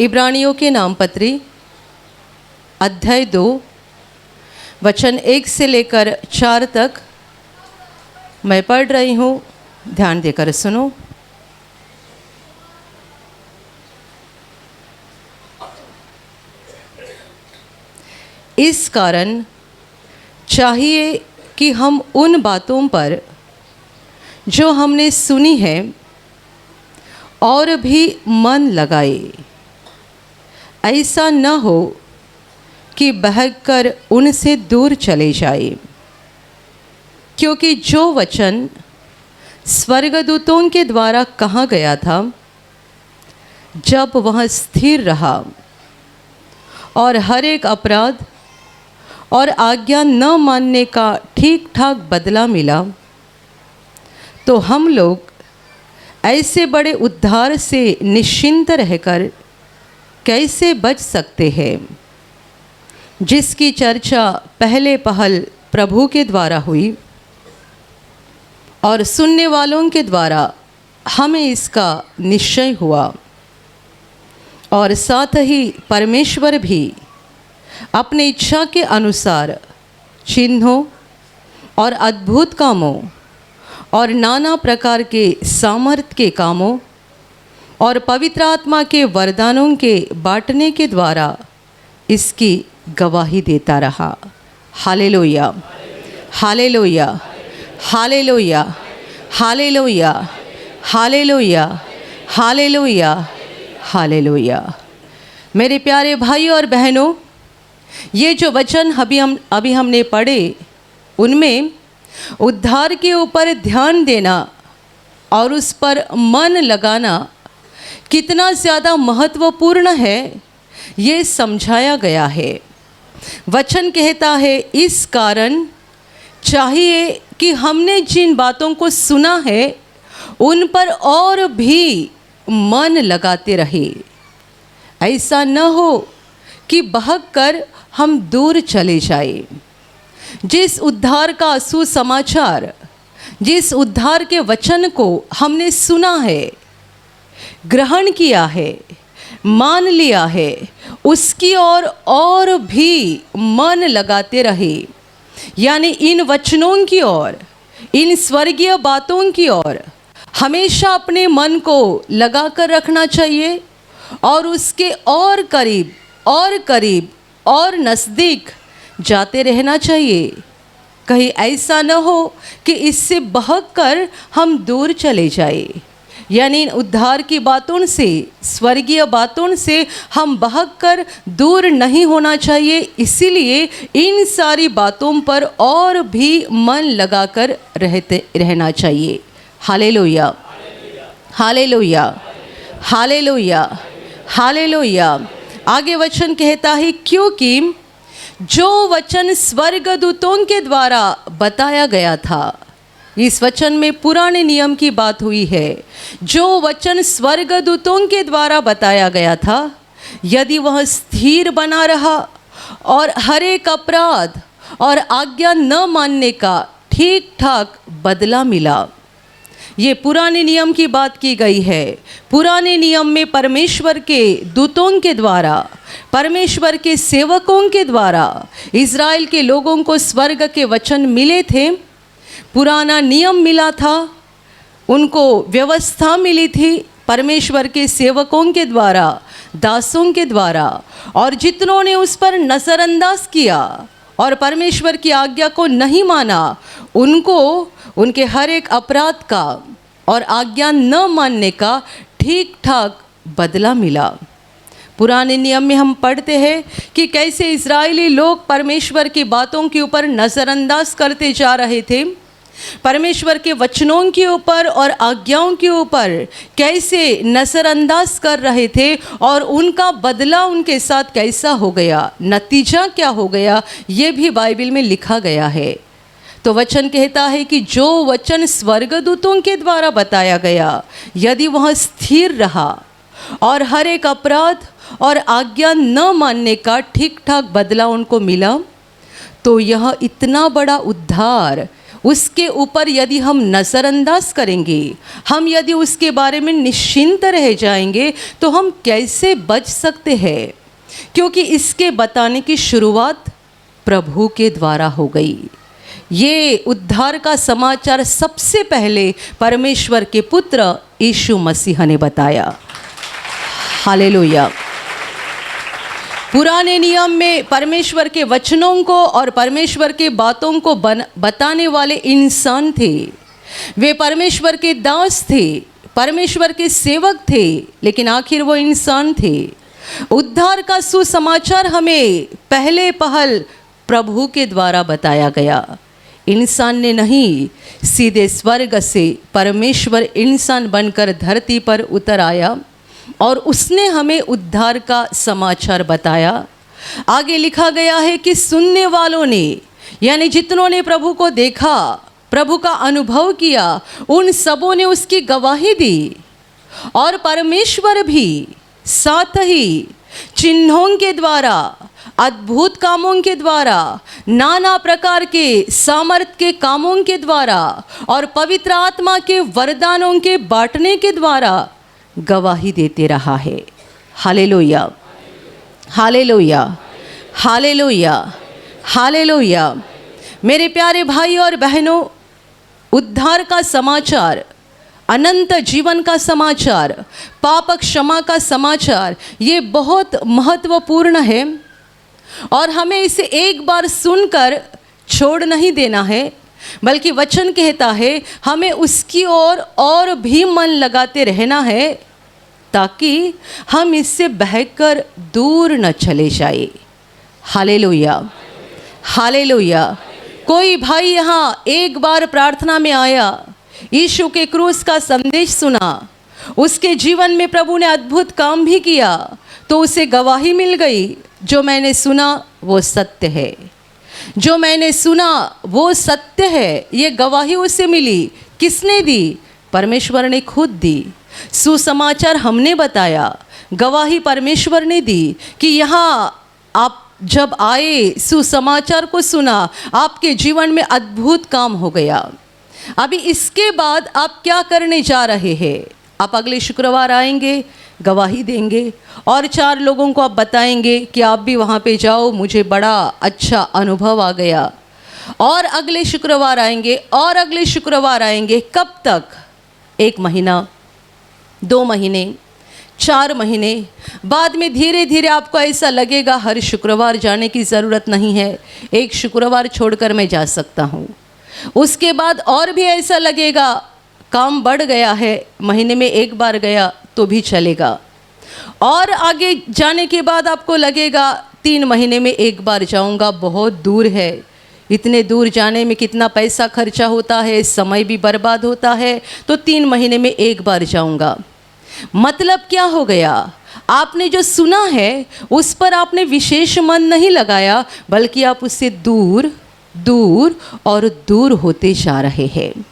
इब्रानियों के नाम पत्री अध्याय 2 वचन 1 से लेकर 4 तक मैं पढ़ रही हूँ, ध्यान देकर सुनो। इस कारण चाहिए कि हम उन बातों पर जो हमने सुनी है और भी मन लगाए, ऐसा न हो कि बहककर उनसे दूर चले जाए। क्योंकि जो वचन स्वर्गदूतों के द्वारा कहा गया था, जब वह स्थिर रहा और हर एक अपराध और आज्ञा न मानने का ठीक ठाक बदला मिला, तो हम लोग ऐसे बड़े उद्धार से निश्चिंत रहकर कैसे बच सकते हैं, जिसकी चर्चा पहले पहल प्रभु के द्वारा हुई और सुनने वालों के द्वारा हमें इसका निश्चय हुआ। और साथ ही परमेश्वर भी अपनी इच्छा के अनुसार चिन्हों और अद्भुत कामों और नाना प्रकार के सामर्थ के कामों और पवित्र आत्मा के वरदानों के बांटने के द्वारा इसकी गवाही देता रहा। हालेलुया, हालेलुया, हालेलुया, हालेलुया, हालेलुया, हालेलुया, हालेलुया। मेरे प्यारे भाइयों और बहनों, ये जो वचन अभी हमने पढ़े, उनमें उद्धार के ऊपर ध्यान देना और उस पर मन लगाना कितना ज़्यादा महत्वपूर्ण है, ये समझाया गया है। वचन कहता है, इस कारण चाहिए कि हमने जिन बातों को सुना है उन पर और भी मन लगाते रहे। ऐसा न हो कि बहक कर हम दूर चले जाए। जिस उद्धार का सुसमाचार, जिस उद्धार के वचन को हमने सुना है, ग्रहण किया है, मान लिया है, उसकी ओर और भी मन लगाते रहे। यानी इन वचनों की ओर, इन स्वर्गीय बातों की ओर हमेशा अपने मन को लगा कर रखना चाहिए और उसके और करीब और करीब और नज़दीक जाते रहना चाहिए। कहीं ऐसा न हो कि इससे बहक कर हम दूर चले जाए। यानी उद्धार की बातों से, स्वर्गीय बातों से हम बहक कर दूर नहीं होना चाहिए। इसीलिए इन सारी बातों पर और भी मन लगाकर रहना चाहिए। हालेलुया, हालेलुया, हालेलुया, हालेलुया। आगे वचन कहता है, क्योंकि जो वचन स्वर्गदूतों के द्वारा बताया गया था, इस वचन में पुराने नियम की बात हुई है। जो वचन स्वर्गदूतों के द्वारा बताया गया था, यदि वह स्थिर बना रहा और हर एक अपराध और आज्ञा न मानने का ठीक ठाक बदला मिला। ये पुराने नियम की बात की गई है। पुराने नियम में परमेश्वर के दूतों के द्वारा, परमेश्वर के सेवकों के द्वारा इज़राइल के लोगों को स्वर्ग के वचन मिले थे। पुराना नियम मिला था, उनको व्यवस्था मिली थी परमेश्वर के सेवकों के द्वारा, दासों के द्वारा। और जितनों ने उस पर नज़रअंदाज किया और परमेश्वर की आज्ञा को नहीं माना, उनको उनके हर एक अपराध का और आज्ञा न मानने का ठीक ठाक बदला मिला। पुराने नियम में हम पढ़ते हैं कि कैसे इज़राइली लोग परमेश्वर की बातों के ऊपर नज़रअंदाज करते जा रहे थे, परमेश्वर के वचनों के ऊपर और आज्ञाओं के ऊपर कैसे नज़रअंदाज कर रहे थे और उनका बदला उनके साथ कैसा हो गया, नतीजा क्या हो गया, ये भी बाइबल में लिखा गया है। तो वचन कहता है कि जो वचन स्वर्गदूतों के द्वारा बताया गया, यदि वह स्थिर रहा और हर एक अपराध और आज्ञा न मानने का ठीक ठाक बदला उनको मिला, तो यह इतना बड़ा उद्धार उसके ऊपर यदि हम नज़रअंदाज करेंगे, हम यदि उसके बारे में निश्चिंत रह जाएंगे, तो हम कैसे बच सकते हैं? क्योंकि इसके बताने की शुरुआत प्रभु के द्वारा हो गई। ये उद्धार का समाचार सबसे पहले परमेश्वर के पुत्र यीशु मसीह ने बताया। हालेलुया। पुराने नियम में परमेश्वर के वचनों को और परमेश्वर के बातों को बताने वाले इंसान थे। वे परमेश्वर के दास थे, परमेश्वर के सेवक थे, लेकिन आखिर वो इंसान थे। उद्धार का सुसमाचार हमें पहले पहल प्रभु के द्वारा बताया गया। इंसान ने नहीं, सीधे स्वर्ग से परमेश्वर इंसान बनकर धरती पर उतर आया और उसने हमें उद्धार का समाचार बताया। आगे लिखा गया है कि सुनने वालों ने, यानी जितनों ने प्रभु को देखा, प्रभु का अनुभव किया, उन सबों ने उसकी गवाही दी। और परमेश्वर भी साथ ही चिन्हों के द्वारा, अद्भुत कामों के द्वारा, नाना प्रकार के सामर्थ के कामों के द्वारा और पवित्र आत्मा के वरदानों के बांटने के द्वारा गवाही देते रहा है। हालेलुया, हालेलुया, हालेलुया, हालेलुया। मेरे प्यारे भाई और बहनों, उद्धार का समाचार, अनंत जीवन का समाचार, पाप क्षमा का समाचार, ये बहुत महत्वपूर्ण है और हमें इसे एक बार सुनकर छोड़ नहीं देना है, बल्कि वचन कहता है हमें उसकी ओर और भी मन लगाते रहना है, ताकि हम इससे बहकर दूर न चले जाए। Hallelujah, hallelujah. कोई भाई यहाँ एक बार प्रार्थना में आया, यीशु के क्रूस का संदेश सुना, उसके जीवन में प्रभु ने अद्भुत काम भी किया, तो उसे गवाही मिल गई, जो मैंने सुना वो सत्य है, जो मैंने सुना वो सत्य है। ये गवाही उसे मिली। किसने दी? परमेश्वर ने खुद दी। सुसमाचार हमने बताया, गवाही परमेश्वर ने दी कि यहाँ आप जब आए, सुसमाचार को सुना, आपके जीवन में अद्भुत काम हो गया। अभी इसके बाद आप क्या करने जा रहे हैं? आप अगले शुक्रवार आएंगे, गवाही देंगे और 4 लोगों को आप बताएंगे कि आप भी वहाँ पे जाओ, मुझे बड़ा अच्छा अनुभव आ गया। और अगले शुक्रवार आएंगे और अगले शुक्रवार आएंगे। कब तक? 1 महीना, 2 महीने, 4 महीने बाद में धीरे धीरे आपको ऐसा लगेगा हर शुक्रवार जाने की ज़रूरत नहीं है, 1 शुक्रवार छोड़कर मैं जा सकता हूँ। उसके बाद और भी ऐसा लगेगा काम बढ़ गया है, महीने में 1 बार गया तो भी चलेगा। और आगे जाने के बाद आपको लगेगा 3 महीने में 1 बार जाऊंगा, बहुत दूर है, इतने दूर जाने में कितना पैसा खर्चा होता है, समय भी बर्बाद होता है, तो 3 महीने में 1 बार जाऊंगा। मतलब क्या हो गया? आपने जो सुना है उस पर आपने विशेष मन नहीं लगाया, बल्कि आप उससे दूर दूर और दूर होते जा रहे हैं।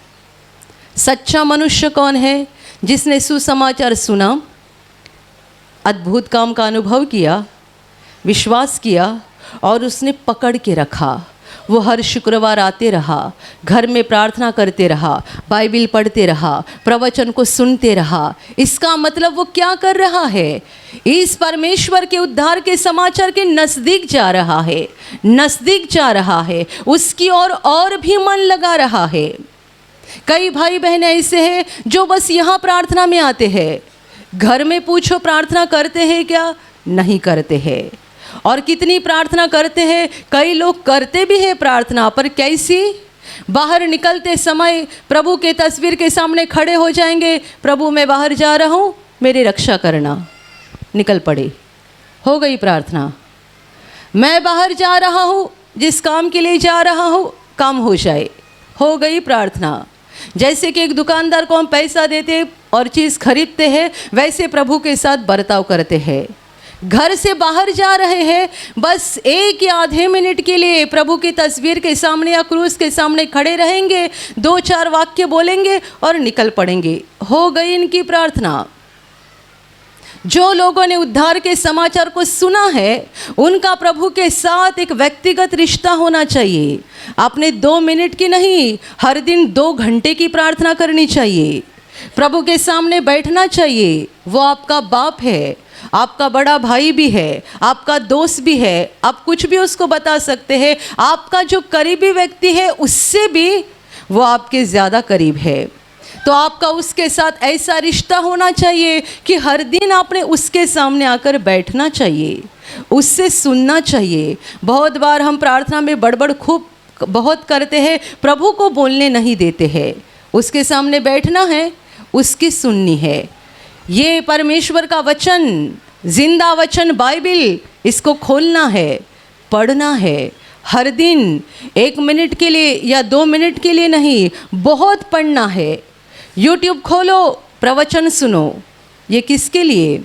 सच्चा मनुष्य कौन है? जिसने सुसमाचार सुना, अद्भुत काम का अनुभव किया, विश्वास किया और उसने पकड़ के रखा। वो हर शुक्रवार आते रहा, घर में प्रार्थना करते रहा, बाइबिल पढ़ते रहा, प्रवचन को सुनते रहा। इसका मतलब वो क्या कर रहा है? इस परमेश्वर के उद्धार के समाचार के नज़दीक जा रहा है, नज़दीक जा रहा है, उसकी ओर और भी मन लगा रहा है। कई भाई बहन ऐसे हैं जो बस यहाँ प्रार्थना में आते हैं, घर में पूछो प्रार्थना करते हैं क्या? नहीं करते हैं। और कितनी प्रार्थना करते हैं? कई लोग करते भी हैं प्रार्थना, पर कैसी? बाहर निकलते समय प्रभु के तस्वीर के सामने खड़े हो जाएंगे, प्रभु मैं बाहर जा रहा हूँ, मेरी रक्षा करना। निकल पड़े, हो गई प्रार्थना। मैं बाहर जा रहा हूँ, जिस काम के लिए जा रहा हूँ काम हो जाए, हो गई प्रार्थना। जैसे कि एक दुकानदार को हम पैसा देते और चीज़ खरीदते हैं, वैसे प्रभु के साथ बर्ताव करते हैं। घर से बाहर जा रहे हैं, बस 1 या आधे मिनट के लिए प्रभु की तस्वीर के सामने या क्रूस के सामने खड़े रहेंगे, 2-4 वाक्य बोलेंगे और निकल पड़ेंगे, हो गई इनकी प्रार्थना। जो लोगों ने उद्धार के समाचार को सुना है उनका प्रभु के साथ एक व्यक्तिगत रिश्ता होना चाहिए। आपने 2 मिनट की नहीं, हर दिन 2 घंटे की प्रार्थना करनी चाहिए। प्रभु के सामने बैठना चाहिए। वो आपका बाप है, आपका बड़ा भाई भी है, आपका दोस्त भी है, आप कुछ भी उसको बता सकते हैं। आपका जो करीबी व्यक्ति है उससे भी वो आपके ज़्यादा करीब है। तो आपका उसके साथ ऐसा रिश्ता होना चाहिए कि हर दिन आपने उसके सामने आकर बैठना चाहिए, उससे सुनना चाहिए। बहुत बार हम प्रार्थना में बड़बड़ खूब बहुत करते हैं, प्रभु को बोलने नहीं देते हैं। उसके सामने बैठना है, उसकी सुननी है। ये परमेश्वर का वचन, जिंदा वचन बाइबिल, इसको खोलना है, पढ़ना है हर दिन 1 मिनट के लिए या 2 मिनट के लिए नहीं, बहुत पढ़ना है। यूट्यूब खोलो, प्रवचन सुनो। ये किसके लिए?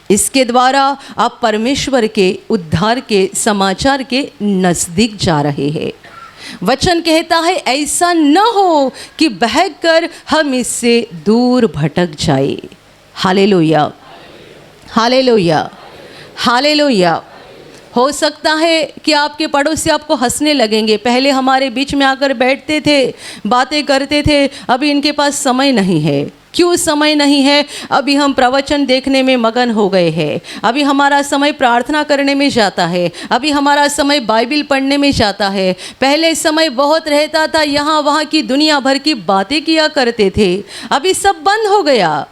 इसके द्वारा आप परमेश्वर के उद्धार के समाचार के नज़दीक जा रहे हैं। वचन कहता है ऐसा न हो कि बहकर हम इससे दूर भटक जाए। हालेलुया, हालेलुया, हालेलुया। हो सकता है कि आपके पड़ोसी आपको हंसने लगेंगे, पहले हमारे बीच में आकर बैठते थे, बातें करते थे, अभी इनके पास समय नहीं है। क्यों समय नहीं है? अभी हम प्रवचन देखने में मगन हो गए हैं, अभी हमारा समय प्रार्थना करने में जाता है, अभी हमारा समय बाइबिल पढ़ने में जाता है। पहले समय बहुत रहता था, यहाँ वहाँ की दुनिया भर की बातें किया करते थे, अभी सब बंद हो गया।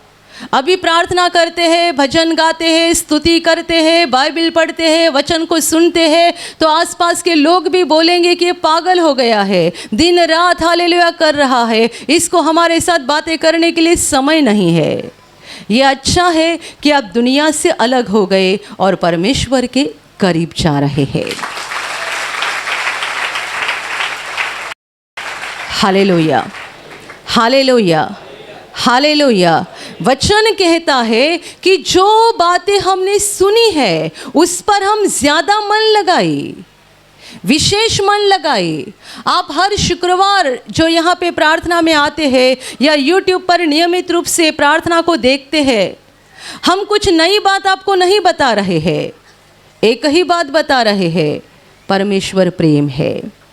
अभी प्रार्थना करते हैं, भजन गाते हैं, स्तुति करते हैं, बाइबिल पढ़ते हैं, वचन को सुनते हैं, तो आसपास के लोग भी बोलेंगे कि ये पागल हो गया है, दिन रात हालेलुया कर रहा है, इसको हमारे साथ बातें करने के लिए समय नहीं है। ये अच्छा है कि आप दुनिया से अलग हो गए और परमेश्वर के करीब जा रहे हैं। हालेलुया, हालेलुया, हालेलुया। वचन कहता है कि जो बातें हमने सुनी है उस पर हम ज़्यादा मन लगाए, विशेष मन लगाए। आप हर शुक्रवार जो यहाँ पे प्रार्थना में आते हैं या यूट्यूब पर नियमित रूप से प्रार्थना को देखते हैं, हम कुछ नई बात आपको नहीं बता रहे हैं, एक ही बात बता रहे हैं, परमेश्वर प्रेम है।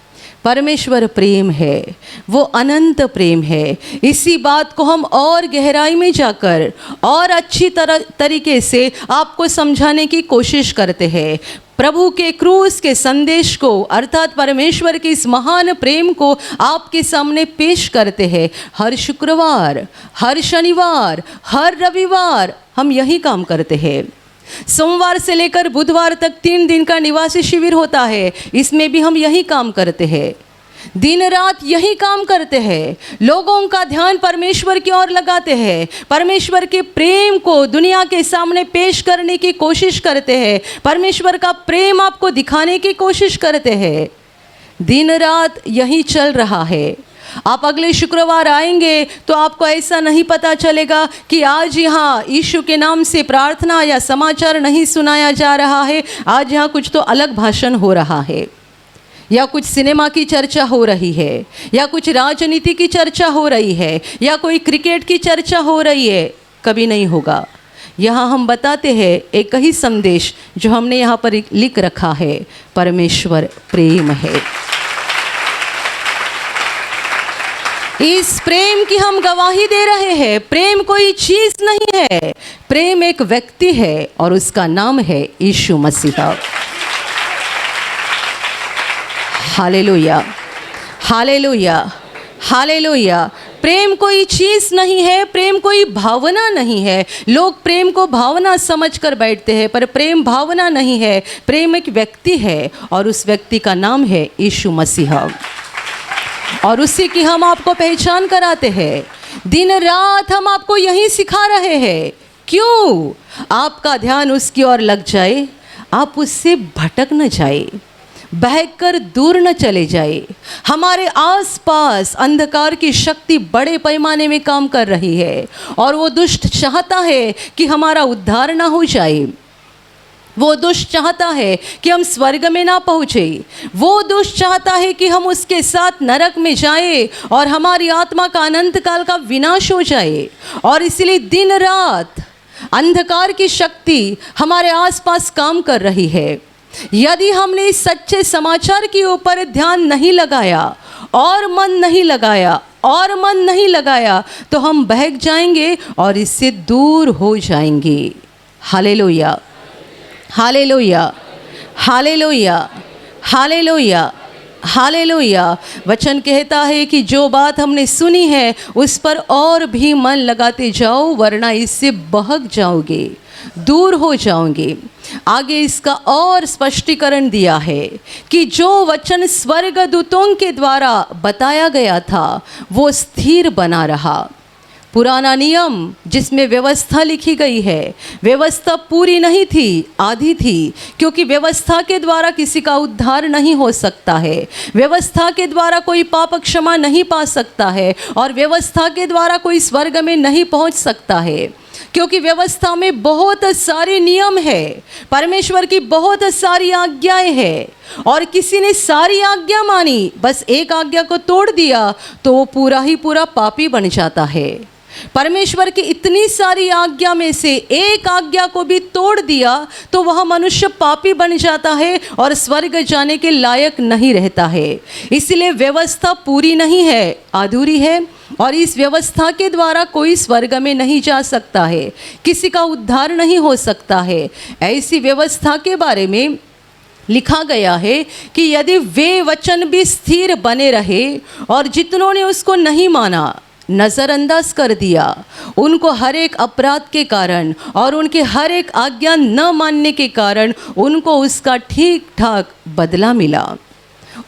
परमेश्वर प्रेम है, वो अनंत प्रेम है। इसी बात को हम और गहराई में जाकर और अच्छी तरीके से आपको समझाने की कोशिश करते हैं। प्रभु के क्रूस के संदेश को अर्थात परमेश्वर के इस महान प्रेम को आपके सामने पेश करते हैं। हर शुक्रवार, हर शनिवार, हर रविवार हम यही काम करते हैं। सोमवार से लेकर बुधवार तक 3 दिन का निवासी शिविर होता है, इसमें भी हम यही काम करते हैं, दिन रात यही काम करते हैं। लोगों का ध्यान परमेश्वर की ओर लगाते हैं, परमेश्वर के प्रेम को दुनिया के सामने पेश करने की कोशिश करते हैं, परमेश्वर का प्रेम आपको दिखाने की कोशिश करते हैं। दिन रात यही चल रहा है। आप अगले शुक्रवार आएंगे तो आपको ऐसा नहीं पता चलेगा कि आज यहाँ यीशु के नाम से प्रार्थना या समाचार नहीं सुनाया जा रहा है, आज यहाँ कुछ तो अलग भाषण हो रहा है, या कुछ सिनेमा की चर्चा हो रही है, या कुछ राजनीति की चर्चा हो रही है, या कोई क्रिकेट की चर्चा हो रही है। कभी नहीं होगा। यहाँ हम बताते हैं एक ही संदेश जो हमने यहाँ पर लिख रखा है, परमेश्वर प्रेम है। इस प्रेम की हम गवाही दे रहे हैं। प्रेम कोई चीज नहीं है, प्रेम एक व्यक्ति है और उसका नाम है यीशु मसीह। हालेलुया, हालेलुया, हालेलुया। प्रेम कोई चीज नहीं है, प्रेम कोई भावना नहीं है। लोग प्रेम को भावना समझकर बैठते हैं, पर प्रेम भावना नहीं है, प्रेम एक व्यक्ति है और उस व्यक्ति का नाम है यीशु मसीह, और उसी की हम आपको पहचान कराते हैं। दिन रात हम आपको यही सिखा रहे हैं। क्यों? आपका ध्यान उसकी ओर लग जाए, आप उससे भटक न जाए, बहकर दूर न चले जाए। हमारे आसपास अंधकार की शक्ति बड़े पैमाने में काम कर रही है और वो दुष्ट चाहता है कि हमारा उद्धार ना हो जाए। वो दुष्ट चाहता है कि हम स्वर्ग में ना पहुँचे। वो दुष्ट चाहता है कि हम उसके साथ नरक में जाए और हमारी आत्मा का अनंत काल का विनाश हो जाए। और इसलिए दिन रात अंधकार की शक्ति हमारे आसपास काम कर रही है। यदि हमने इस सच्चे समाचार के ऊपर ध्यान नहीं लगाया और मन नहीं लगाया तो हम बहक जाएंगे और इससे दूर हो जाएंगे। हालेलुया, हालेलुया, हालेलुया, हालेलुया, हालेलुया। वचन कहता है कि जो बात हमने सुनी है उस पर और भी मन लगाते जाओ, वरना इससे बहक जाओगे, दूर हो जाओगे। आगे इसका और स्पष्टीकरण दिया है कि जो वचन स्वर्गदूतों के द्वारा बताया गया था वो स्थिर बना रहा। पुराना नियम जिसमें व्यवस्था लिखी गई है, व्यवस्था पूरी नहीं थी, आधी थी, क्योंकि व्यवस्था के द्वारा किसी का उद्धार नहीं हो सकता है, व्यवस्था के द्वारा कोई पाप क्षमा नहीं पा सकता है, और व्यवस्था के द्वारा कोई स्वर्ग में नहीं पहुंच सकता है, क्योंकि व्यवस्था में बहुत सारे नियम है, परमेश्वर की बहुत सारी आज्ञाएं हैं, और किसी ने सारी आज्ञा मानी, बस एक आज्ञा को तोड़ दिया तो वो पूरा ही पूरा पापी बन जाता है। परमेश्वर की इतनी सारी आज्ञा में से एक आज्ञा को भी तोड़ दिया तो वह मनुष्य पापी बन जाता है और स्वर्ग जाने के लायक नहीं रहता है। इसलिए व्यवस्था पूरी नहीं है, अधूरी है, और इस व्यवस्था के द्वारा कोई स्वर्ग में नहीं जा सकता है, किसी का उद्धार नहीं हो सकता है। ऐसी व्यवस्था के बारे में लिखा गया है कि यदि वे वचन भी स्थिर बने रहे और जितनों ने उसको नहीं माना, नज़रअंदाज कर दिया, उनको हर एक अपराध के कारण और उनके हर एक आज्ञा न मानने के कारण उनको उसका ठीक ठाक बदला मिला,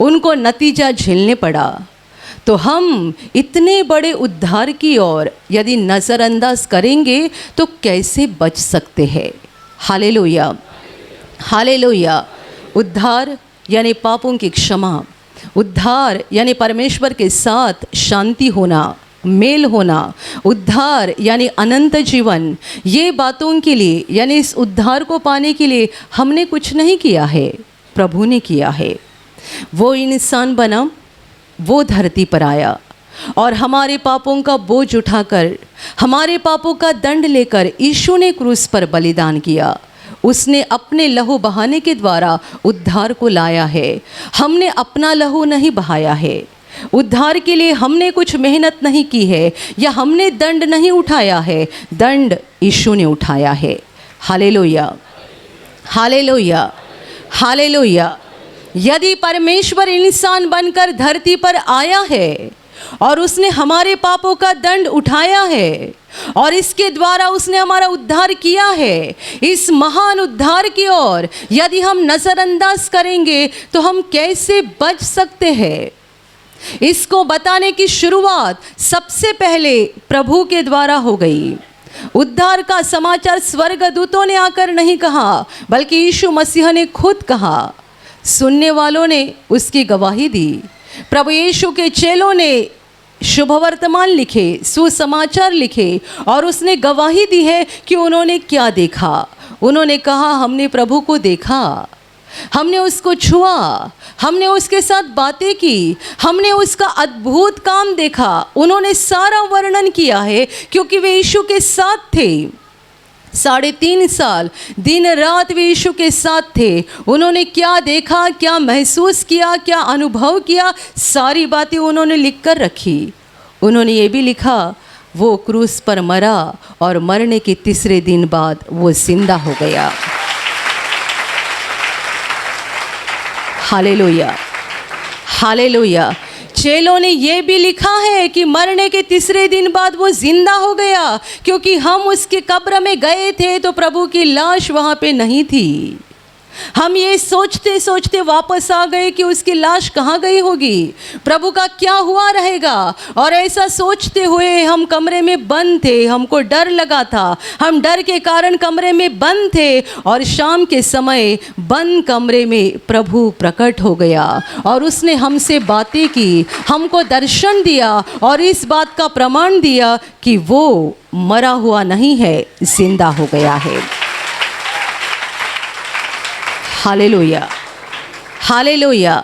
उनको नतीजा झेलने पड़ा। तो हम इतने बड़े उद्धार की ओर यदि नज़रअंदाज करेंगे तो कैसे बच सकते हैं? Hallelujah, hallelujah. उद्धार यानी पापों की क्षमा, उद्धार यानी परमेश्वर के साथ शांति होना, मेल होना, उद्धार यानी अनंत जीवन। ये बातों के लिए यानी इस उद्धार को पाने के लिए हमने कुछ नहीं किया है, प्रभु ने किया है। वो इंसान बना, वो धरती पर आया और हमारे पापों का बोझ उठाकर, हमारे पापों का दंड लेकर यीशु ने क्रूस पर बलिदान किया। उसने अपने लहू बहाने के द्वारा उद्धार को लाया है। हमने अपना लहू नहीं बहाया है। उद्धार के लिए हमने कुछ मेहनत नहीं की है या हमने दंड नहीं उठाया है, दंड यीशु ने उठाया है। हालेलुया, हालेलुया, हालेलुया। यदि परमेश्वर इंसान बनकर धरती पर आया है और उसने हमारे पापों का दंड उठाया है और इसके द्वारा उसने हमारा उद्धार किया है, इस महान उद्धार की ओर यदि हम नज़रअंदाज करेंगे तो हम कैसे बच सकते हैं? इसको बताने की शुरुआत सबसे पहले प्रभु के द्वारा हो गई। उद्धार का समाचार स्वर्गदूतों ने आकर नहीं कहा, बल्कि यीशु मसीह ने खुद कहा। सुनने वालों ने उसकी गवाही दी। प्रभु यीशु के चेलों ने शुभ वर्तमान लिखे, सुसमाचार लिखे, और उसने गवाही दी है कि उन्होंने क्या देखा। उन्होंने कहा, हमने प्रभु को देखा, हमने उसको छुआ, हमने उसके साथ बातें की, हमने उसका अद्भुत काम देखा। उन्होंने सारा वर्णन किया है क्योंकि वे यीशु के साथ थे। 3.5 साल दिन रात वे यीशु के साथ थे। उन्होंने क्या देखा, क्या महसूस किया, क्या अनुभव किया, सारी बातें उन्होंने लिख कर रखी। उन्होंने ये भी लिखा, वो क्रूस पर मरा और मरने के 3 दिन बाद वो जिंदा हो गया। Hallelujah, hallelujah. चेलों ने ये भी लिखा है कि मरने के 3 दिन बाद वो जिंदा हो गया, क्योंकि हम उसके कब्र में गए थे तो प्रभु की लाश वहाँ पे नहीं थी। हम ये सोचते सोचते वापस आ गए कि उसकी लाश कहाँ गई होगी, प्रभु का क्या हुआ रहेगा। और ऐसा सोचते हुए हम कमरे में बंद थे, हमको डर लगा था, हम डर के कारण कमरे में बंद थे। और शाम के समय बंद कमरे में प्रभु प्रकट हो गया और उसने हमसे बातें की, हमको दर्शन दिया और इस बात का प्रमाण दिया कि वो मरा हुआ नहीं है, जिंदा हो गया है। हालेलुया, हालेलुया,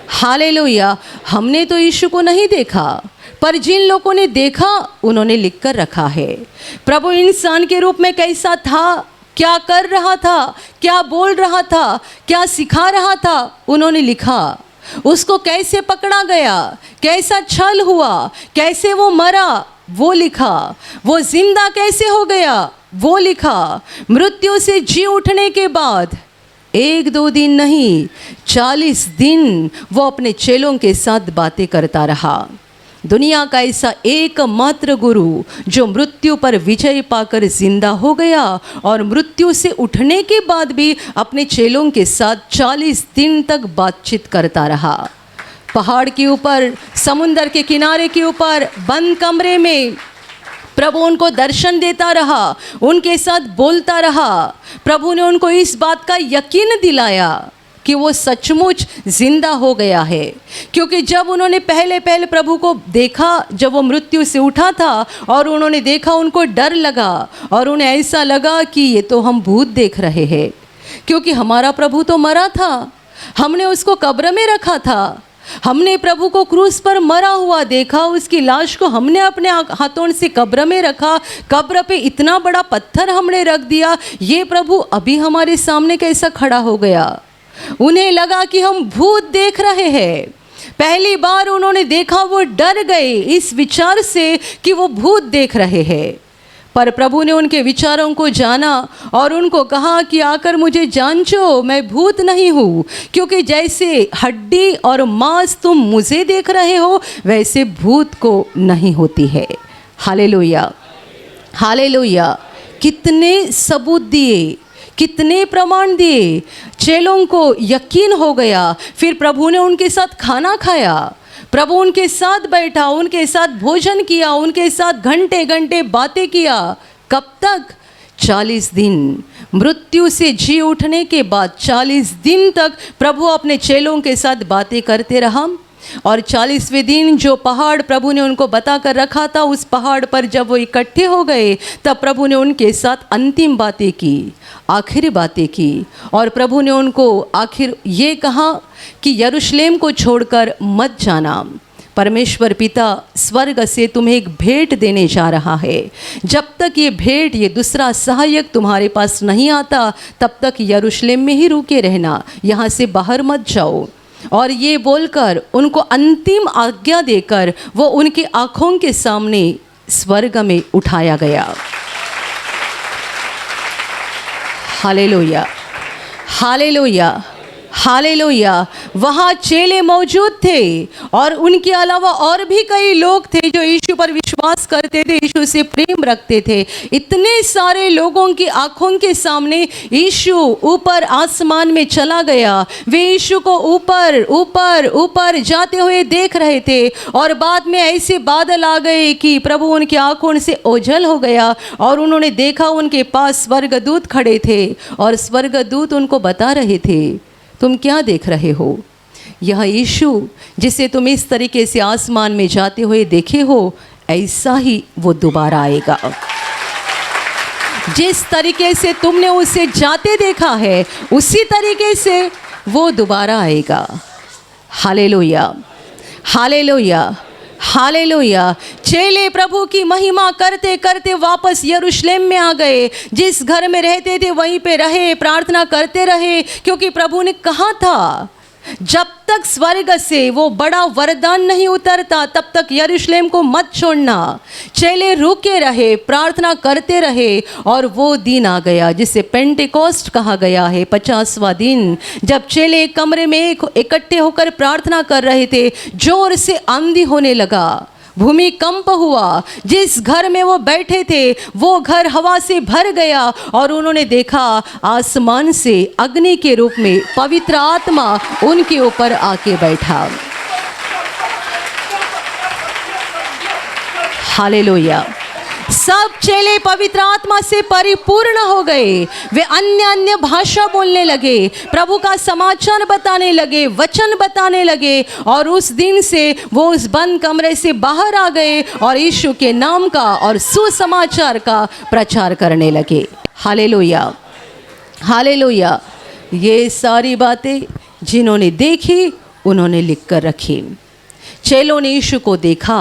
हालेलुया। हमने तो यीशु को नहीं देखा, पर जिन लोगों ने देखा उन्होंने लिख कर रखा है। प्रभु इंसान के रूप में कैसा था, क्या कर रहा था, क्या बोल रहा था, क्या सिखा रहा था, उन्होंने लिखा। उसको कैसे पकड़ा गया, कैसा छल हुआ, कैसे वो मरा, वो लिखा। वो जिंदा कैसे हो गया, वो लिखा। मृत्यु से जी उठने के बाद 1-2 दिन नहीं, 40 दिन वो अपने चेलों के साथ बातें करता रहा। दुनिया का ऐसा एकमात्र गुरु जो मृत्यु पर विजय पाकर जिंदा हो गया और मृत्यु से उठने के बाद भी अपने चेलों के साथ 40 दिन तक बातचीत करता रहा। पहाड़ के ऊपर, समुंदर के किनारे के ऊपर, बंद कमरे में प्रभु उनको दर्शन देता रहा, उनके साथ बोलता रहा। प्रभु ने उनको इस बात का यकीन दिलाया कि वो सचमुच जिंदा हो गया है, क्योंकि जब उन्होंने पहले प्रभु को देखा, जब वो मृत्यु से उठा था और उन्होंने देखा, उनको डर लगा और उन्हें ऐसा लगा कि ये तो हम भूत देख रहे हैं, क्योंकि हमारा प्रभु तो मरा था, हमने उसको कब्र में रखा था, हमने प्रभु को क्रूस पर मरा हुआ देखा, उसकी लाश को हमने अपने हाथों से कब्र में रखा, कब्र पे इतना बड़ा पत्थर हमने रख दिया, ये प्रभु अभी हमारे सामने कैसा खड़ा हो गया। उन्हें लगा कि हम भूत देख रहे हैं। पहली बार उन्होंने देखा, वो डर गए इस विचार से कि वो भूत देख रहे हैं। पर प्रभु ने उनके विचारों को जाना और उनको कहा कि आकर मुझे जांचो, मैं भूत नहीं हूँ, क्योंकि जैसे हड्डी और मांस तुम मुझे देख रहे हो वैसे भूत को नहीं होती है। Hallelujah, hallelujah. कितने सबूत दिए, कितने प्रमाण दिए, चेलों को यकीन हो गया। फिर प्रभु ने उनके साथ खाना खाया, प्रभु उनके साथ बैठा, उनके साथ भोजन किया, उनके साथ घंटे घंटे बातें किया। कब तक? 40 दिन। मृत्यु से जी उठने के बाद 40 दिन तक प्रभु अपने चेलों के साथ बातें करते रहा। और 40वें दिन जो पहाड़ प्रभु ने उनको बता कर रखा था, उस पहाड़ पर जब वो इकट्ठे हो गए तब प्रभु ने उनके साथ अंतिम बातें की, आखिरी बातें की। और प्रभु ने उनको आखिर ये कहा कि यरूशलेम को छोड़कर मत जाना, परमेश्वर पिता स्वर्ग से तुम्हें एक भेंट देने जा रहा है। जब तक ये भेंट, ये दूसरा सहायक तुम्हारे पास नहीं आता, तब तक यरूशलेम में ही रुके रहना, यहाँ से बाहर मत जाओ। और ये बोलकर उनको अंतिम आज्ञा देकर वो उनकी आँखों के सामने स्वर्ग में उठाया गया। हालेलुया, हालेलुया, हालेलुया। वहाँ चेले मौजूद थे और उनके अलावा और भी कई लोग थे जो यीशु पर विश्वास करते थे, यीशु से प्रेम रखते थे। इतने सारे लोगों की आंखों के सामने यीशु ऊपर आसमान में चला गया। वे यीशु को ऊपर ऊपर ऊपर जाते हुए देख रहे थे और बाद में ऐसे बादल आ गए कि प्रभु उनकी आंखों से ओझल हो गया और उन्होंने देखा उनके पास स्वर्गदूत खड़े थे और स्वर्गदूत उनको बता रहे थे, तुम क्या देख रहे हो? यह यीशु जिसे तुम इस तरीके से आसमान में जाते हुए देखे हो, ऐसा ही वो दोबारा आएगा। जिस तरीके से तुमने उसे जाते देखा है, उसी तरीके से वो दोबारा आएगा। हालेलुया, हालेलुया, हालेलुया। चेले प्रभु की महिमा करते करते वापस यरूशलेम में आ गए। जिस घर में रहते थे वहीं पे रहे, प्रार्थना करते रहे, क्योंकि प्रभु ने कहा था जब तक स्वर्ग से वो बड़ा वरदान नहीं उतरता तब तक यरूशलेम को मत छोड़ना। चेले रुके रहे, प्रार्थना करते रहे और वो दिन आ गया जिसे पेंटेकोस्ट कहा गया है, 50वां दिन। जब चेले एक कमरे में इकट्ठे होकर प्रार्थना कर रहे थे, जोर से आंधी होने लगा, भूमिकंप हुआ। जिस घर में वो बैठे थे वो घर हवा से भर गया और उन्होंने देखा आसमान से अग्नि के रूप में पवित्र आत्मा उनके ऊपर आके बैठा। हालेलुया। सब चेले पवित्र आत्मा से परिपूर्ण हो गए। वे अन्य अन्य भाषा बोलने लगे, प्रभु का समाचार बताने लगे, वचन बताने लगे और उस दिन से वो उस बंद कमरे से बाहर आ गए और यीशु के नाम का और सुसमाचार का प्रचार करने लगे। Hallelujah, hallelujah. ये सारी बातें जिन्होंने देखी उन्होंने लिख कर रखी। चेलों ने यीशु को देखा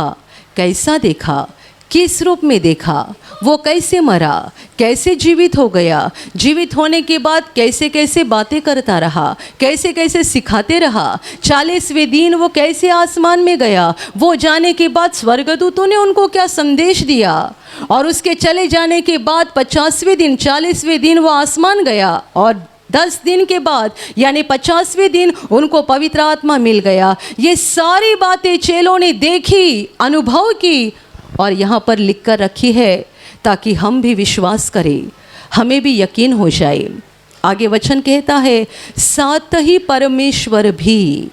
कैसा देखा, किस रूप में देखा, वो कैसे मरा, कैसे जीवित हो गया, जीवित होने के बाद कैसे कैसे बातें करता रहा, कैसे कैसे सिखाते रहा, 40वें दिन वो कैसे आसमान में गया, वो जाने के बाद स्वर्गदूतों ने उनको क्या संदेश दिया, और उसके चले जाने के बाद 50वें दिन 40वें दिन वो आसमान गया, और 10 दिन के बाद यानी 50वें दिन उनको पवित्र आत्मा मिल गया। ये सारी बातें चेलों ने देखी, अनुभव की, और यहाँ पर लिख कर रखी है ताकि हम भी विश्वास करें, हमें भी यकीन हो जाए। आगे वचन कहता है, साथ ही परमेश्वर भी।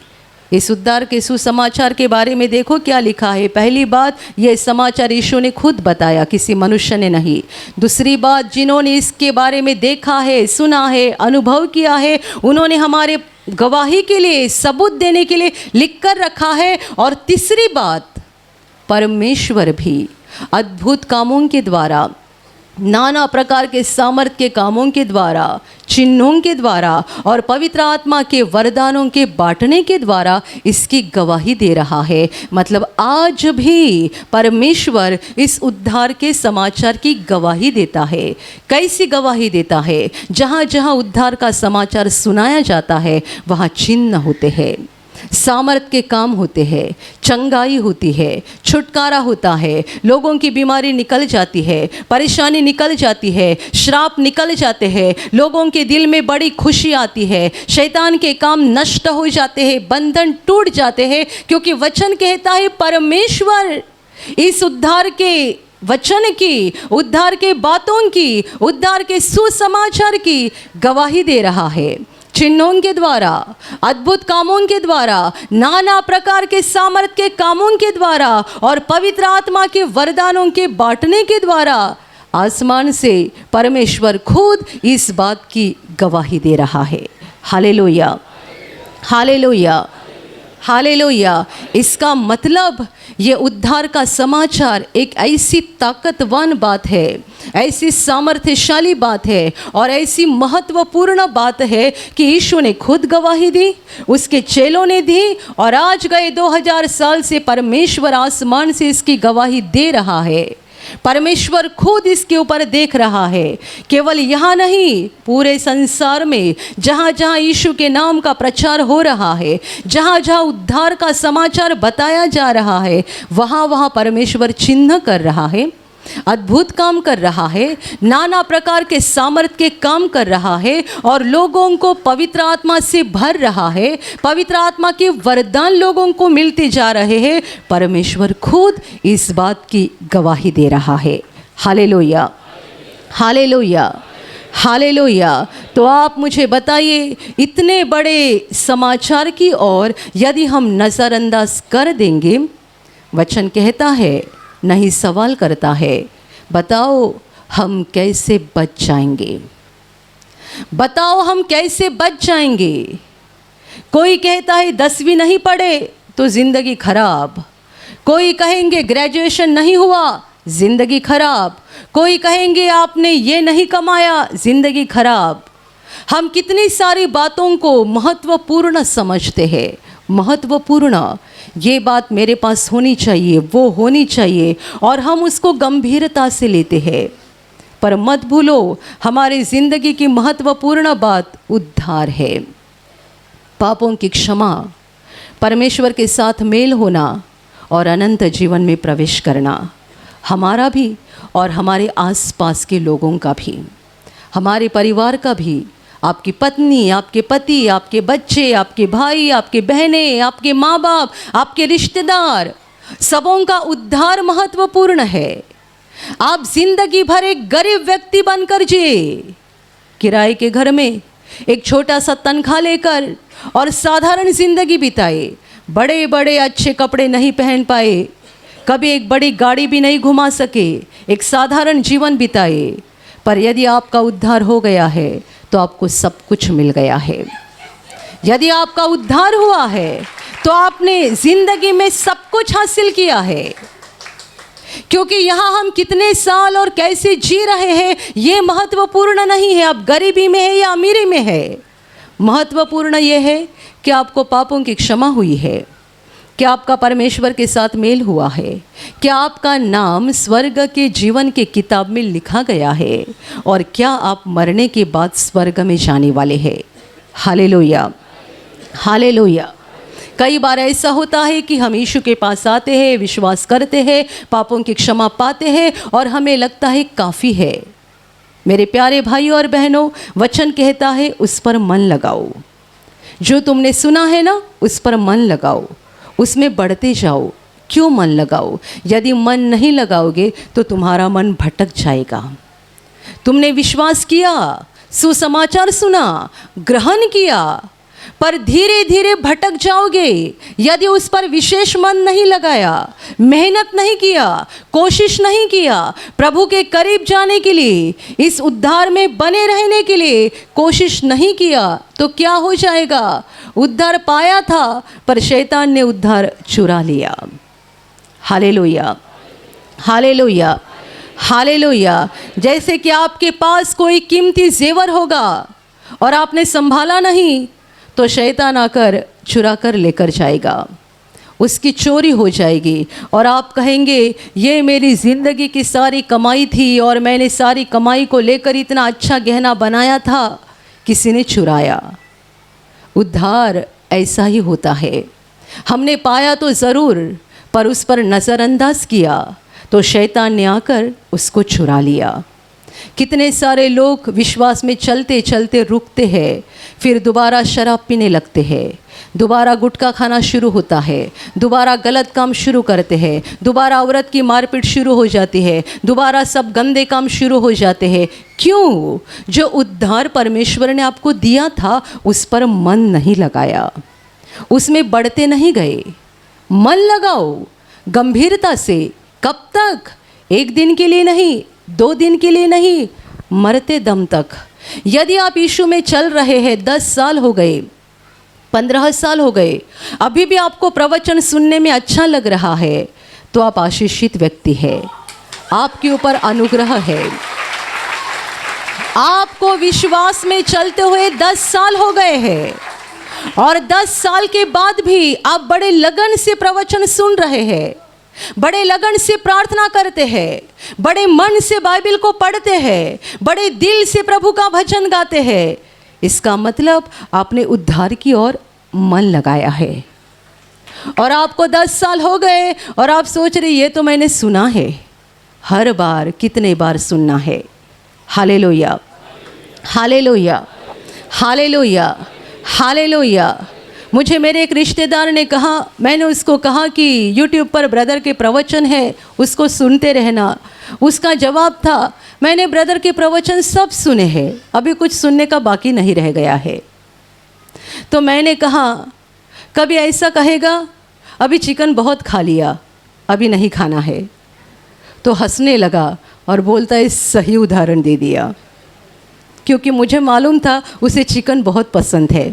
इस उद्धार के सुसमाचार के बारे में देखो क्या लिखा है। पहली बात, ये समाचार यीशु ने खुद बताया, किसी मनुष्य ने नहीं। दूसरी बात, जिन्होंने इसके बारे में देखा है, सुना है, अनुभव किया है, उन्होंने हमारे गवाही के लिए, सबूत देने के लिए लिख कर रखा है। और तीसरी बात, परमेश्वर भी अद्भुत कामों के द्वारा, नाना प्रकार के सामर्थ के कामों के द्वारा, चिन्हों के द्वारा और पवित्र आत्मा के वरदानों के बांटने के द्वारा इसकी गवाही दे रहा है। मतलब आज भी परमेश्वर इस उद्धार के समाचार की गवाही देता है। कैसी गवाही देता है? जहाँ जहाँ उद्धार का समाचार सुनाया जाता है वहाँ चिन्ह होते हैं, सामर्थ के काम होते हैं, चंगाई होती है, छुटकारा होता है, लोगों की बीमारी निकल जाती है, परेशानी निकल जाती है, श्राप निकल जाते हैं, लोगों के दिल में बड़ी खुशी आती है, शैतान के काम नष्ट हो जाते हैं, बंधन टूट जाते हैं, क्योंकि वचन कहता है परमेश्वर इस उद्धार के वचन की, उद्धार के बातों की, उद्धार के सुसमाचार की गवाही दे रहा है। चिन्हों के द्वारा, अद्भुत कामों के द्वारा, नाना प्रकार के सामर्थ के कामों के द्वारा और पवित्र आत्मा के वरदानों के बांटने के द्वारा आसमान से परमेश्वर खुद इस बात की गवाही दे रहा है। हालेलुया, हालेलुया, हालेलुया। इसका मतलब ये उद्धार का समाचार एक ऐसी ताकतवान बात है, ऐसी सामर्थ्यशाली बात है और ऐसी महत्वपूर्ण बात है कि यीशु ने खुद गवाही दी, उसके चेलों ने दी, और आज गए 2000 साल से परमेश्वर आसमान से इसकी गवाही दे रहा है। परमेश्वर खुद इसके ऊपर देख रहा है। केवल यहाँ नहीं, पूरे संसार में जहाँ जहाँ यीशु के नाम का प्रचार हो रहा है, जहाँ जहाँ उद्धार का समाचार बताया जा रहा है, वहाँ वहाँ परमेश्वर चिन्ह कर रहा है, अद्भुत काम कर रहा है, नाना प्रकार के सामर्थ के काम कर रहा है और लोगों को पवित्र आत्मा से भर रहा है। पवित्र आत्मा के वरदान लोगों को मिलते जा रहे हैं। परमेश्वर खुद इस बात की गवाही दे रहा है। हालेलुया, हालेलुया, हालेलुया। तो आप मुझे बताइए, इतने बड़े समाचार की ओर यदि हम नज़रअंदाज कर देंगे, वचन कहता है, नहीं सवाल करता है, बताओ हम कैसे बच जाएंगे, बताओ हम कैसे बच जाएंगे। कोई कहता है 10वीं नहीं पढ़े तो ज़िंदगी खराब, कोई कहेंगे ग्रेजुएशन नहीं हुआ ज़िंदगी खराब, कोई कहेंगे आपने ये नहीं कमाया ज़िंदगी खराब। हम कितनी सारी बातों को महत्वपूर्ण समझते हैं, महत्वपूर्ण, ये बात मेरे पास होनी चाहिए, वो होनी चाहिए, और हम उसको गंभीरता से लेते हैं। पर मत भूलो, हमारी ज़िंदगी की महत्वपूर्ण बात उद्धार है, पापों की क्षमा, परमेश्वर के साथ मेल होना और अनंत जीवन में प्रवेश करना, हमारा भी और हमारे आसपास के लोगों का भी, हमारे परिवार का भी, आपकी पत्नी, आपके पति, आपके बच्चे, आपके भाई, आपके बहनें, आपके माँ बाप, आपके रिश्तेदार, सबों का उद्धार महत्वपूर्ण है। आप जिंदगी भर एक गरीब व्यक्ति बनकर जिए, किराए के घर में एक छोटा सा तनख्वाह लेकर और साधारण जिंदगी बिताए, बड़े बड़े अच्छे कपड़े नहीं पहन पाए, कभी एक बड़ी गाड़ी भी नहीं घुमा सके, एक साधारण जीवन बिताए। पर यदि आपका उद्धार हो गया है तो आपको सब कुछ मिल गया है। यदि आपका उद्धार हुआ है तो आपने जिंदगी में सब कुछ हासिल किया है। क्योंकि यहाँ हम कितने साल और कैसे जी रहे हैं ये महत्वपूर्ण नहीं है, आप गरीबी में है या अमीरी में है। महत्वपूर्ण ये है कि आपको पापों की क्षमा हुई है, क्या आपका परमेश्वर के साथ मेल हुआ है? क्या आपका नाम स्वर्ग के जीवन के किताब में लिखा गया है? और क्या आप मरने के बाद स्वर्ग में जाने वाले हैं? Hallelujah, hallelujah. कई बार ऐसा होता है कि हम यीशु के पास आते हैं, विश्वास करते हैं, पापों की क्षमा पाते हैं और हमें लगता है काफ़ी है। मेरे प्यारे भाई और बहनों, वचन कहता है उस पर मन लगाओ। जो तुमने सुना है ना, उस पर मन लगाओ, उसमें बढ़ते जाओ। क्यों मन लगाओ? यदि मन नहीं लगाओगे तो तुम्हारा मन भटक जाएगा। तुमने विश्वास किया, सुसमाचार सुना, ग्रहण किया, पर धीरे धीरे भटक जाओगे यदि उस पर विशेष मन नहीं लगाया, मेहनत नहीं किया, कोशिश नहीं किया, प्रभु के करीब जाने के लिए, इस उद्धार में बने रहने के लिए कोशिश नहीं किया, तो क्या हो जाएगा? उद्धार पाया था पर शैतान ने उद्धार चुरा लिया। हालेलुया, हालेलुया, हालेलुया। जैसे कि आपके पास कोई कीमती जेवर होगा और आपने संभाला नहीं, तो शैतान आकर चुरा कर लेकर जाएगा, उसकी चोरी हो जाएगी और आप कहेंगे ये मेरी ज़िंदगी की सारी कमाई थी और मैंने सारी कमाई को लेकर इतना अच्छा गहना बनाया था, किसी ने चुराया। उद्धार ऐसा ही होता है। हमने पाया तो ज़रूर, पर उस पर नज़रअंदाज किया तो शैतान ने आकर उसको चुरा लिया। कितने सारे लोग विश्वास में चलते चलते रुकते हैं, फिर दोबारा शराब पीने लगते हैं, दोबारा गुटखा खाना शुरू होता है, दोबारा गलत काम शुरू करते हैं, दोबारा औरत की मारपीट शुरू हो जाती है, दोबारा सब गंदे काम शुरू हो जाते हैं। क्यों? जो उद्धार परमेश्वर ने आपको दिया था उस पर मन नहीं लगाया, उसमें बढ़ते नहीं गए। मन लगाओ गंभीरता से। कब तक? एक दिन के लिए नहीं, 2 दिन के लिए नहीं, मरते दम तक। यदि आप यीशु में चल रहे हैं, 10 साल हो गए, 15 साल हो गए, अभी भी आपको प्रवचन सुनने में अच्छा लग रहा है, तो आप आशीषित व्यक्ति हैं। आपके ऊपर अनुग्रह है। आपको विश्वास में चलते हुए 10 साल हो गए हैं और 10 साल के बाद भी आप बड़े लगन से प्रवचन सुन रहे हैं, बड़े लगन से प्रार्थना करते हैं, बड़े मन से बाइबल को पढ़ते हैं, बड़े दिल से प्रभु का भजन गाते हैं। इसका मतलब आपने उद्धार की ओर मन लगाया है। और आपको 10 साल हो गए और आप सोच रहे ये तो मैंने सुना है। हर बार कितने बार सुनना है? हालेलुया, हालेलुया, हालेलुया, हालेलुया। मुझे मेरे एक रिश्तेदार ने कहा, मैंने उसको कहा कि यूट्यूब पर ब्रदर के प्रवचन है, उसको सुनते रहना। उसका जवाब था, मैंने ब्रदर के प्रवचन सब सुने हैं, अभी कुछ सुनने का बाकी नहीं रह गया है। तो मैंने कहा, कभी ऐसा कहेगा अभी चिकन बहुत खा लिया, अभी नहीं खाना है? तो हंसने लगा और बोलता है सही उदाहरण दे दिया, क्योंकि मुझे मालूम था उसे चिकन बहुत पसंद है।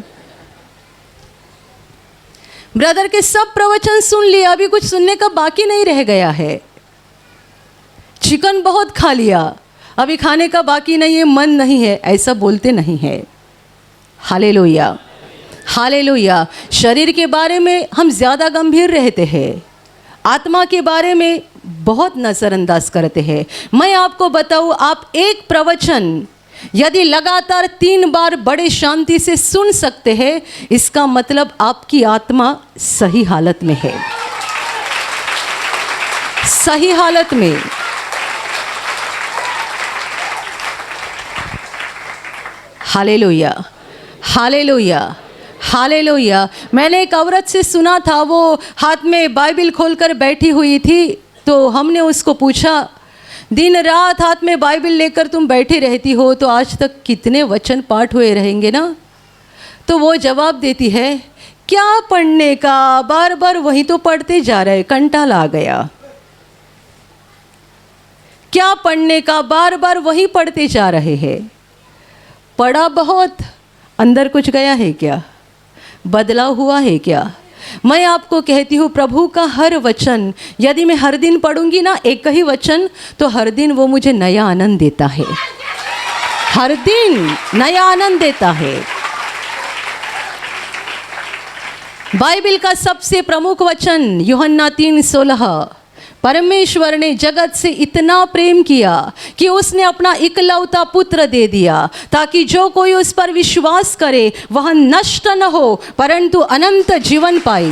ब्रदर के सब प्रवचन सुन लिया, अभी कुछ सुनने का बाकी नहीं रह गया है। चिकन बहुत खा लिया, अभी खाने का बाकी नहीं है, मन नहीं है, ऐसा बोलते नहीं है। Hallelujah, hallelujah. शरीर के बारे में हम ज़्यादा गंभीर रहते हैं, आत्मा के बारे में बहुत नज़रअंदाज करते हैं। मैं आपको बताऊँ, आप एक प्रवचन यदि लगातार 3 बार बड़े शांति से सुन सकते हैं, इसका मतलब आपकी आत्मा सही हालत में है, सही हालत में। हालेलुया, हालेलुया, हालेलुया। मैंने एक औरत से सुना था, वो हाथ में बाइबल खोलकर बैठी हुई थी, तो हमने उसको पूछा, दिन रात हाथ में बाइबल लेकर तुम बैठी रहती हो, तो आज तक कितने वचन पाठ हुए रहेंगे ना? तो वो जवाब देती है, क्या पढ़ने का, बार बार वही तो पढ़ते जा रहे, कंटाल आ गया। क्या पढ़ने का, बार बार वही पढ़ते जा रहे हैं। पढ़ा बहुत, अंदर कुछ गया है क्या? बदलाव हुआ है क्या? मैं आपको कहती हूँ, प्रभु का हर वचन यदि मैं हर दिन पढ़ूंगी ना, एक ही वचन, तो हर दिन वो मुझे नया आनंद देता है, हर दिन नया आनंद देता है। बाइबल का सबसे प्रमुख वचन यूहन्ना 3:16, परमेश्वर ने जगत से इतना प्रेम किया कि उसने अपना इकलौता पुत्र दे दिया, ताकि जो कोई उस पर विश्वास करे वह नष्ट न हो परंतु अनंत जीवन पाए।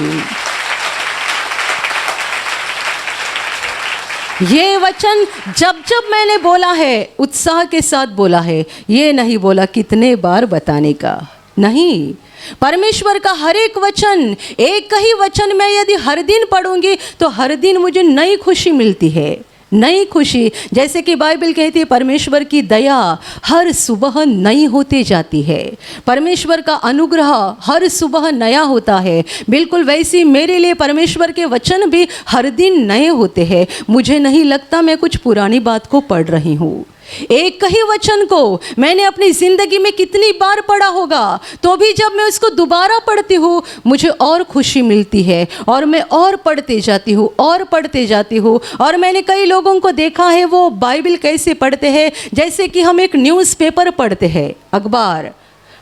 ये वचन जब जब मैंने बोला है उत्साह के साथ बोला है, ये नहीं बोला कितने बार बताने का, नहीं। परमेश्वर का हर एक वचन, एक ही वचन मैं यदि हर दिन पढ़ूंगी तो हर दिन मुझे नई खुशी मिलती है, नई खुशी। जैसे कि बाइबल कहती है परमेश्वर की दया हर सुबह नई होती जाती है, परमेश्वर का अनुग्रह हर सुबह नया होता है। बिल्कुल वैसे मेरे लिए परमेश्वर के वचन भी हर दिन नए होते हैं। मुझे नहीं लगता मैं कुछ पुरानी बात को पढ़ रही हूँ। एक ही वचन को मैंने अपनी ज़िंदगी में कितनी बार पढ़ा होगा, तो भी जब मैं उसको दोबारा पढ़ती हूँ मुझे और खुशी मिलती है और मैं और पढ़ते जाती हूँ और पढ़ते जाती हूँ। और मैंने कई लोगों को देखा है वो बाइबल कैसे पढ़ते हैं, जैसे कि हम एक न्यूज़पेपर पढ़ते हैं, अखबार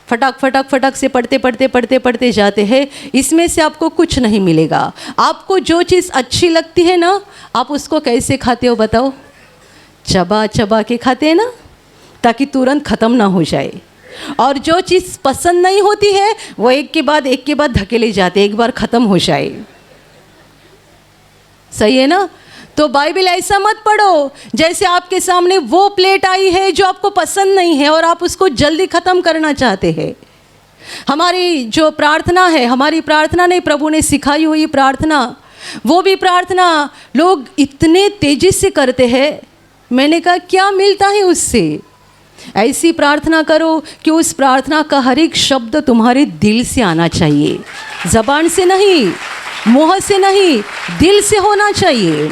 फटाक फटाक फटाक से पढ़ते पढ़ते पढ़ते पढ़ते जाते हैं। इसमें से आपको कुछ नहीं मिलेगा। आपको जो चीज़ अच्छी लगती है ना, आप उसको कैसे खाते हो बताओ? चबा चबा के खाते हैं ना, ताकि तुरंत ख़त्म ना हो जाए। और जो चीज़ पसंद नहीं होती है वो एक के बाद धकेले जाते, एक बार ख़त्म हो जाए। सही है ना? तो बाइबल ऐसा मत पढ़ो जैसे आपके सामने वो प्लेट आई है जो आपको पसंद नहीं है और आप उसको जल्दी ख़त्म करना चाहते हैं। हमारी जो प्रार्थना है, हमारी प्रार्थना नहीं, प्रभु ने सिखाई हुई प्रार्थना, वो भी प्रार्थना लोग इतने तेज़ी से करते हैं। मैंने कहा क्या मिलता है उससे? ऐसी प्रार्थना करो कि उस प्रार्थना का हर एक शब्द तुम्हारे दिल से आना चाहिए, ज़बान से नहीं, मुँह से नहीं, दिल से होना चाहिए।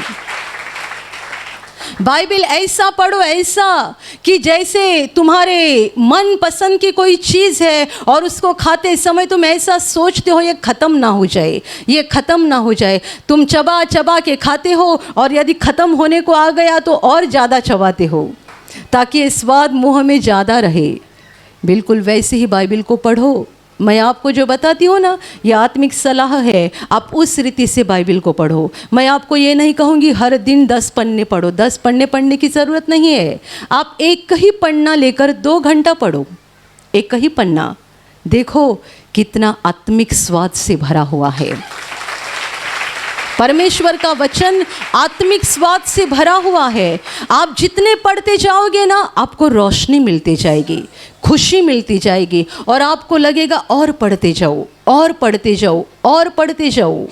बाइबल ऐसा पढ़ो, ऐसा कि जैसे तुम्हारे मन पसंद की कोई चीज़ है और उसको खाते समय तुम ऐसा सोचते हो ये ख़त्म ना हो जाए, ये ख़त्म ना हो जाए। तुम चबा चबा के खाते हो और यदि ख़त्म होने को आ गया तो और ज़्यादा चबाते हो ताकि ये स्वाद मुँह में ज़्यादा रहे। बिल्कुल वैसे ही बाइबल को पढ़ो। मैं आपको जो बताती हूँ ना, ये आत्मिक सलाह है, आप उस रीति से बाइबल को पढ़ो। मैं आपको ये नहीं कहूँगी हर दिन 10 पन्ने पढ़ो, 10 पन्ने पढ़ने की ज़रूरत नहीं है। आप एक ही पन्ना लेकर 2 घंटा पढ़ो, एक ही पन्ना, देखो कितना आत्मिक स्वाद से भरा हुआ है। परमेश्वर का वचन आत्मिक स्वाद से भरा हुआ है। आप जितने पढ़ते जाओगे ना, आपको रोशनी मिलती जाएगी, खुशी मिलती जाएगी और आपको लगेगा और पढ़ते जाओ और पढ़ते जाओ और पढ़ते जाओ।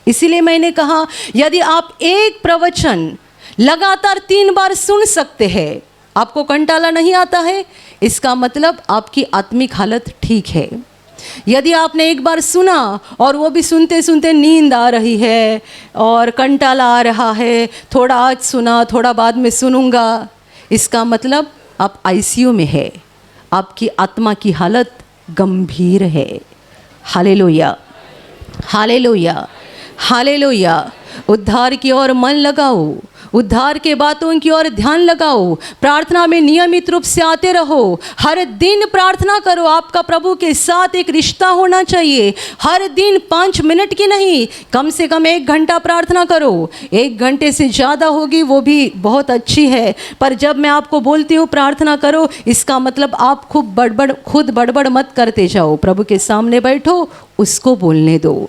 इसीलिए मैंने कहा यदि आप एक प्रवचन लगातार 3 बार सुन सकते हैं, आपको कंटाला नहीं आता है, इसका मतलब आपकी आत्मिक हालत ठीक है। यदि आपने एक बार सुना और वो भी सुनते सुनते नींद आ रही है और कंटाला आ रहा है, थोड़ा आज सुना थोड़ा बाद में सुनूंगा, इसका मतलब आप आईसीयू में है, आपकी आत्मा की हालत गंभीर है। हालेलुया, हालेलुया, हालेलुया। उद्धार की ओर मन लगाओ, उद्धार के बातों की ओर ध्यान लगाओ, प्रार्थना में नियमित रूप से आते रहो, हर दिन प्रार्थना करो। आपका प्रभु के साथ एक रिश्ता होना चाहिए। हर दिन 5 मिनट की नहीं, कम से कम 1 घंटा प्रार्थना करो। 1 घंटे से ज़्यादा होगी वो भी बहुत अच्छी है, पर जब मैं आपको बोलती हूँ प्रार्थना करो, इसका मतलब आप खुद बड़बड़ मत करते जाओ। प्रभु के सामने बैठो, उसको बोलने दो,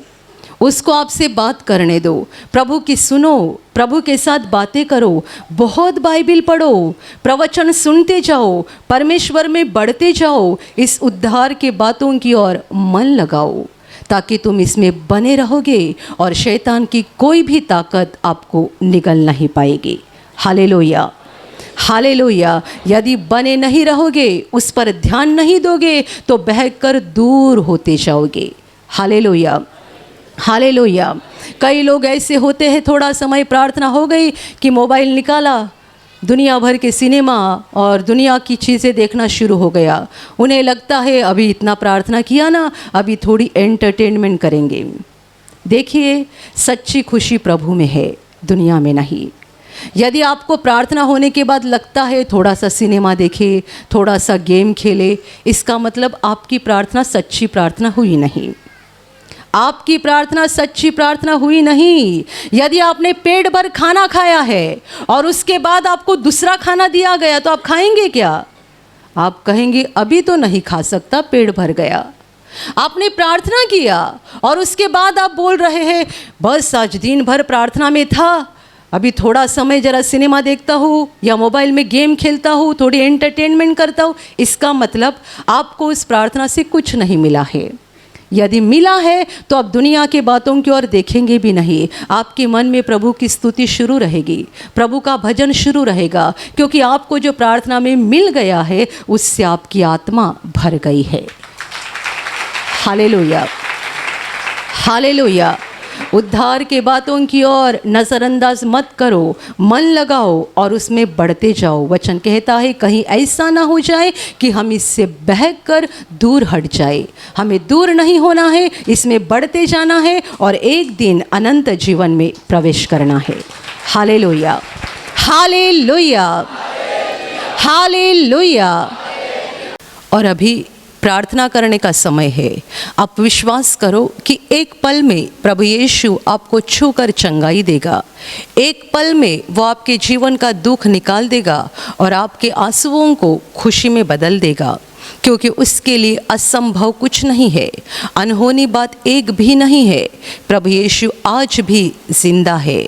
उसको आपसे बात करने दो, प्रभु की सुनो, प्रभु के साथ बातें करो, बहुत बाइबल पढ़ो, प्रवचन सुनते जाओ, परमेश्वर में बढ़ते जाओ, इस उद्धार के बातों की ओर मन लगाओ, ताकि तुम इसमें बने रहोगे और शैतान की कोई भी ताकत आपको निगल नहीं पाएगी। Hallelujah, hallelujah. यदि बने नहीं रहोगे, उस पर ध्यान नहीं दोगे, तो बहकर दूर होते जाओगे। Hallelujah, hallelujah. कई लोग ऐसे होते हैं, थोड़ा समय प्रार्थना हो गई कि मोबाइल निकाला, दुनिया भर के सिनेमा और दुनिया की चीज़ें देखना शुरू हो गया। उन्हें लगता है अभी इतना प्रार्थना किया ना, अभी थोड़ी एंटरटेनमेंट करेंगे। देखिए, सच्ची खुशी प्रभु में है, दुनिया में नहीं। यदि आपको प्रार्थना होने के बाद लगता है थोड़ा सा सिनेमा देखे, थोड़ा सा गेम खेले, इसका मतलब आपकी प्रार्थना सच्ची प्रार्थना हुई नहीं। आपकी प्रार्थना सच्ची प्रार्थना हुई नहीं। यदि आपने पेट भर खाना खाया है और उसके बाद आपको दूसरा खाना दिया गया तो आप खाएंगे क्या? आप कहेंगे अभी तो नहीं खा सकता, पेट भर गया। आपने प्रार्थना किया और उसके बाद आप बोल रहे हैं बस आज दिन भर प्रार्थना में था, अभी थोड़ा समय जरा सिनेमा देखता हूँ या मोबाइल में गेम खेलता हूँ, थोड़ी एंटरटेनमेंट करता हूँ। इसका मतलब आपको उस प्रार्थना से कुछ नहीं मिला है। यदि मिला है तो आप दुनिया के बातों की ओर देखेंगे भी नहीं। आपके मन में प्रभु की स्तुति शुरू रहेगी, प्रभु का भजन शुरू रहेगा, क्योंकि आपको जो प्रार्थना में मिल गया है उससे आपकी आत्मा भर गई है। Hallelujah, hallelujah. उद्धार के बातों की ओर नज़रअंदाज मत करो, मन लगाओ और उसमें बढ़ते जाओ। वचन कहता है कहीं ऐसा ना हो जाए कि हम इससे बहक कर दूर हट जाए। हमें दूर नहीं होना है, इसमें बढ़ते जाना है और एक दिन अनंत जीवन में प्रवेश करना है। हालेलुया, हालेलुया, हालेलुया। और अभी प्रार्थना करने का समय है। आप विश्वास करो कि एक पल में प्रभु यीशु आपको छूकर चंगाई देगा। एक पल में वो आपके जीवन का दुख निकाल देगा और आपके आंसुओं को खुशी में बदल देगा, क्योंकि उसके लिए असंभव कुछ नहीं है, अनहोनी बात एक भी नहीं है। प्रभु यीशु आज भी जिंदा है।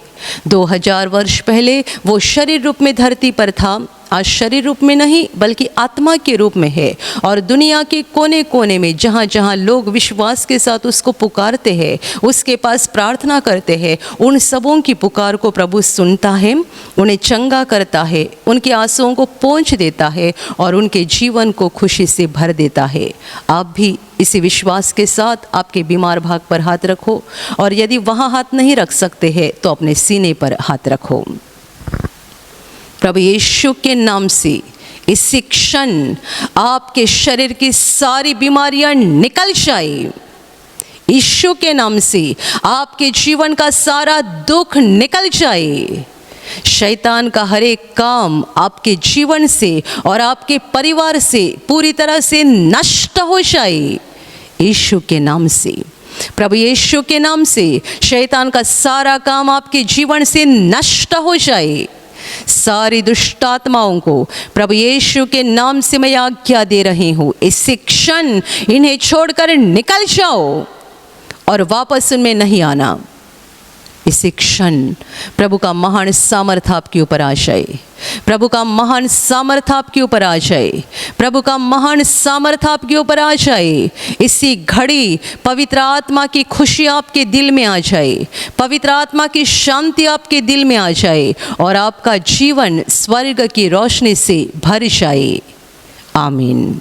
2000 वर्ष पहले वो शरीर रूप में धरती पर था, आज शरीर रूप में नहीं बल्कि आत्मा के रूप में है। और दुनिया के कोने कोने में जहाँ जहाँ लोग विश्वास के साथ उसको पुकारते हैं, उसके पास प्रार्थना करते हैं, उन सबों की पुकार को प्रभु सुनता है, उन्हें चंगा करता है, उनके आंसुओं को पोंछ देता है और उनके जीवन को खुशी से भर देता है। आप भी इसी विश्वास के साथ आपके बीमार भाग पर हाथ रखो, और यदि वहाँ हाथ नहीं रख सकते हैं तो अपने सीने पर हाथ रखो। प्रभु यीशु के नाम से इसी क्षण आपके शरीर की सारी बीमारियां निकल जाए। यीशु के नाम से आपके जीवन का सारा दुख निकल जाए। शैतान का हर एक काम आपके जीवन से और आपके परिवार से पूरी तरह से नष्ट हो जाए। यीशु के नाम से, प्रभु यीशु के नाम से शैतान का सारा काम आपके जीवन से नष्ट हो जाए। सारी दुष्ट आत्माओं को प्रभु यीशु के नाम से मैं आज्ञा दे रही हूँ, इसी क्षण इन्हें छोड़कर निकल जाओ और वापस उनमें नहीं आना। इसी क्षण प्रभु का महान सामर्थ आपके ऊपर आ जाए, प्रभु का महान सामर्थ आपके ऊपर आ जाए, प्रभु का महान सामर्थ आपके ऊपर आ जाए। इसी घड़ी पवित्र आत्मा की खुशी आपके दिल में आ जाए, पवित्र आत्मा की शांति आपके दिल में आ जाए और आपका जीवन स्वर्ग की रोशनी से भर जाए। आमीन।